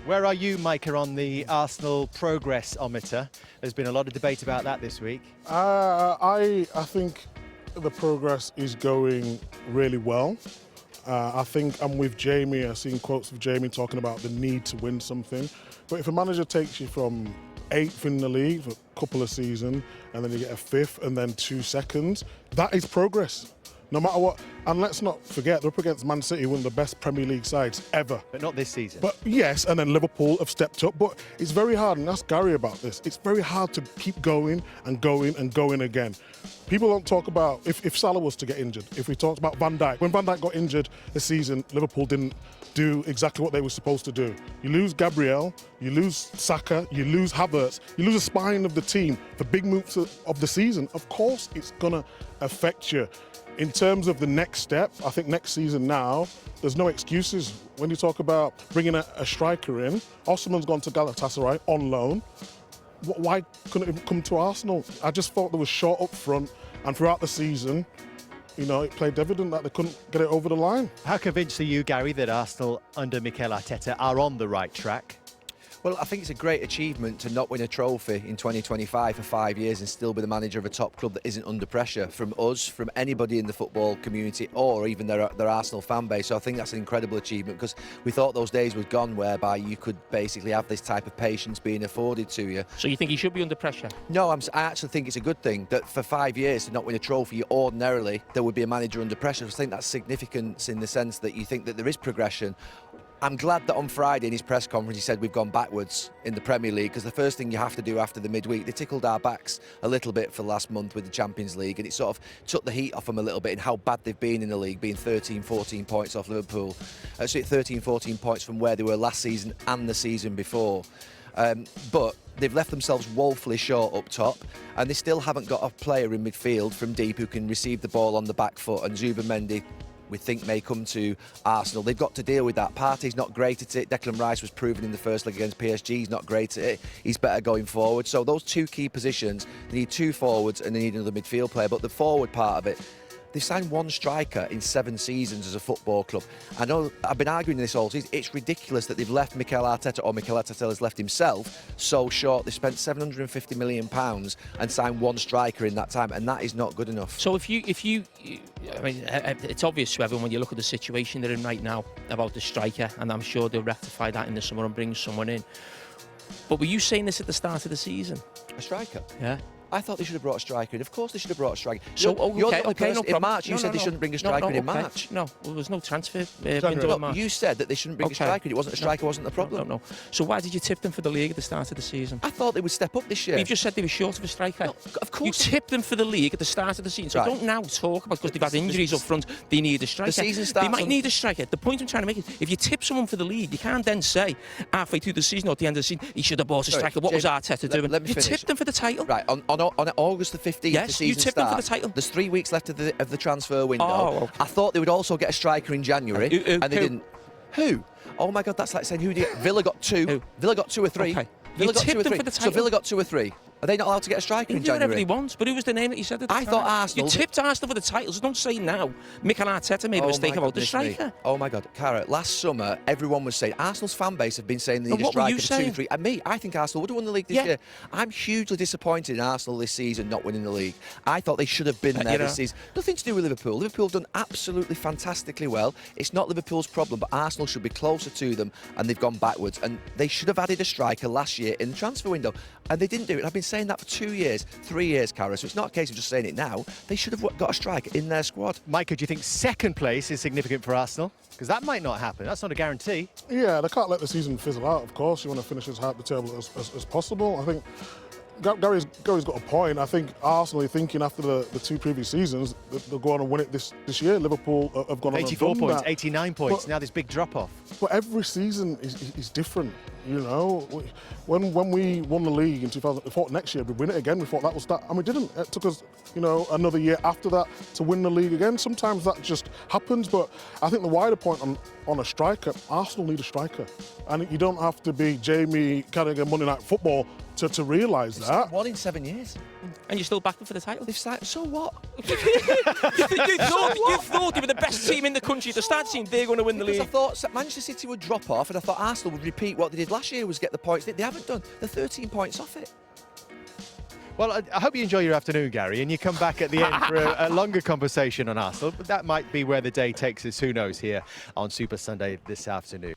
Where are you, Micah, on the Arsenal progress-ometer? There's been a lot of debate about that this week. I think the progress is going really well. I think I'm with Jamie. I've seen quotes of Jamie talking about the need to win something. But if a manager takes you from 8th in the league for a couple of seasons and then you get a 5th and then 2 seconds, that is progress. No matter what. And let's not forget, they're up against Man City, one of the best Premier League sides ever. But not this season. But yes, and then Liverpool have stepped up. But it's very hard, and ask Gary about this, it's very hard to keep going and going and going again. People don't talk about, if Salah was to get injured, if we talked about Van Dijk. When Van Dijk got injured this season, Liverpool didn't do exactly what they were supposed to do. You lose Gabriel, you lose Saka, you lose Havertz, you lose a spine of the team for big moves of the season. Of course, it's going to affect you. In terms of the next step, I think next season now, there's no excuses. When you talk about bringing a striker in, Osimhen's gone to Galatasaray on loan. Why couldn't it come to Arsenal? I just thought there was short up front, and throughout the season, you know, it played evident that they couldn't get it over the line. How convinced are you, Gary, that Arsenal under Mikel Arteta are on the right track? Well, I think it's a great achievement to not win a trophy in 2025 for 5 years and still be the manager of a top club that isn't under pressure from us, from anybody in the football community or even their Arsenal fan base. So I think that's an incredible achievement because we thought those days were gone whereby you could basically have this type of patience being afforded to you. So you think he should be under pressure? No, I actually think it's a good thing that for 5 years to not win a trophy, ordinarily there would be a manager under pressure. I think that's significance in the sense that you think that there is progression. I'm glad that on Friday in his press conference he said we've gone backwards in the Premier League because the first thing you have to do after the midweek, they tickled our backs a little bit for the last month with the Champions League and it sort of took the heat off them a little bit in how bad they've been in the league, being 13, 14 points off Liverpool. So 13, 14 points from where they were last season and the season before. But they've left themselves woefully short up top and they still haven't got a player in midfield from deep who can receive the ball on the back foot, and Zubimendi we think may come to Arsenal. They've got to deal with that. Partey's not great at it. Declan Rice was proven in the first leg against PSG. He's not great at it. He's better going forward. So those two key positions, they need 2 forwards and they need another midfield player. But the forward part of it, they've signed 1 striker in 7 seasons as a football club. I know I've been arguing this all season. It's ridiculous that they've left Mikel Arteta, or Mikel Arteta has left himself, so short. They spent £750 million and signed 1 striker in that time, and that is not good enough. So if you, I mean, it's obvious to everyone when you look at the situation they're in right now about the striker, and I'm sure they'll rectify that in the summer and bring someone in. But were you saying this at the start of the season? A striker? Yeah. I thought they should have brought a striker in. Of course they should have brought a striker. So, you're the only person no problem. in March, you said they shouldn't bring a striker in March. No, well, there's no transfer window in March. You said that they shouldn't bring a striker in. It wasn't a striker, wasn't the problem. No. So why did you tip them for the league at the start of the season? I thought they would step up this year. You've just said they were short of a striker. No, of course. You tipped them for the league at the start of the season. So right. Don't now talk about because they've had injuries up front, they need a striker. The season starts. They might need a striker. The point I'm trying to make is if you tip someone for the league, you can't then say halfway through the season or at the end of the season, he should have bought a striker. What was Arteta doing? Let me you finish. tipped them for the title. Right, on August the 15th, yes, the season you tipped them for the title. There's 3 weeks left of the transfer window. Oh, okay. I thought they would also get a striker in January, and they didn't. Who? Oh my God, that's like saying who did Villa got 2. Who? Villa got 2 or 3. Okay. Villa got 2 or 3. For the So Villa got 2 or 3. Are they not allowed to get a striker in January? January? He wants, but who was the name that you said at the I time? thought Arsenal. You tipped Arsenal for the titles. Don't say now. Mikel Arteta made a mistake about the striker. Me. Oh my God, Carragher, last summer everyone was saying Arsenal's fan base have been saying they need a striker for 2, 3. And me, I think Arsenal would have won the league this year. I'm hugely disappointed in Arsenal this season not winning the league. I thought they should have been there this season. Nothing to do with Liverpool. Liverpool have done absolutely fantastically well. It's not Liverpool's problem, but Arsenal should be closer to them, and they've gone backwards. And they should have added a striker last year in the transfer window, and they didn't do it. I've been saying that for 2 years, 3 years, Carragher, so it's not a case of just saying it now. They should have got a striker in their squad. Micah, do you think second place is significant for Arsenal? Because that might not happen. That's not a guarantee. Yeah, they can't let the season fizzle out, of course. You want to finish as high up the table as possible. I think Gary's got a point. I think Arsenal are thinking after the 2 previous seasons that they'll go on and win it this year. Liverpool have gone on 84 and done points, that. 89 points, but, now this big drop-off. But every season is different, you know. When we won the league in 2000, we thought next year we'd win it again. We thought that was that, and we didn't. It took us, you know, another year after that to win the league again. Sometimes that just happens, but I think the wider point on a striker, Arsenal need a striker. And you don't have to be Jamie Carragher Monday Night Football to realise that. 1 in 7 years. And you're still backing for the title? They've started, so what? you thought they were the best team in the country at the start, team they're going to win the Because league. I thought Manchester City would drop off, and I thought Arsenal would repeat what they did last year, was get the points. They haven't done. They're 13 points off it. Well, I hope you enjoy your afternoon, Gary, and you come back at the end for a longer conversation on Arsenal. But that might be where the day takes us, who knows, here on Super Sunday this afternoon.